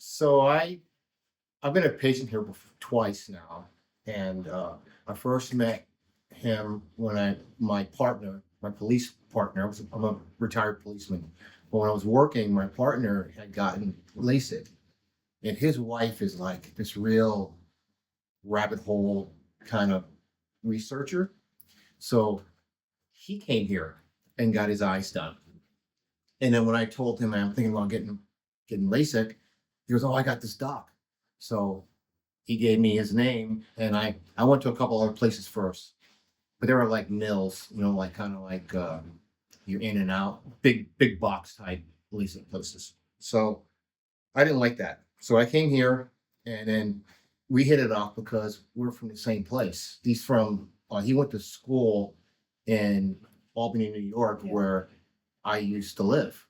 So I've been a patient here twice now, and I first met him when my police partner, I'm a retired policeman. But when I was working, my partner had gotten LASIK, and his wife is like this real rabbit hole kind of researcher. So he came here and got his eyes done. And then when I told him I'm thinking about getting LASIK, he goes, "Oh, I got this doc." So he gave me his name, and I went to a couple other places first, but they were like mills, like kind of like you're in and out, big box type LASIK places. So I didn't like that. So I came here, and then we hit it off because we're from the same place. He went to school in Albany, New York, where I used to live,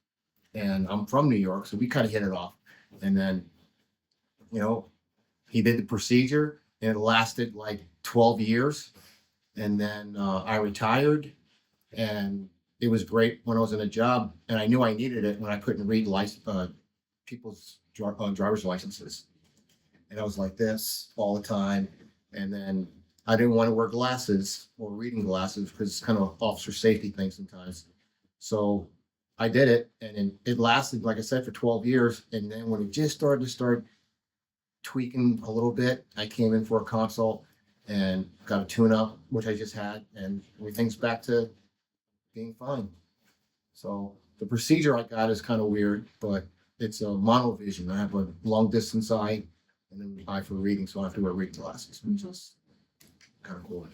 and I'm from New York, so we kind of hit it off. And then, you know, he did the procedure, and it lasted like 12 years. And then I retired, and it was great when I was in a job, and I knew I needed it when I couldn't read people's driver's licenses. And I was like this all the time. And then I didn't want to wear glasses or reading glasses because it's kind of an officer safety thing sometimes. So I did it, and then it lasted, like I said, for 12 years. And then when it just started to tweaking a little bit, I came in for a consult and got a tune-up, which I just had, and everything's back to being fine. So the procedure I got is kind of weird, but it's a monovision. I have a long distance eye and an eye for reading, so I don't have to wear reading glasses, which is kind of cool.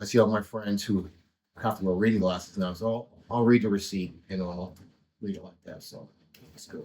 I see all my friends who have to wear reading glasses now, so I'll read the receipt and I'll read it like that. So it's good.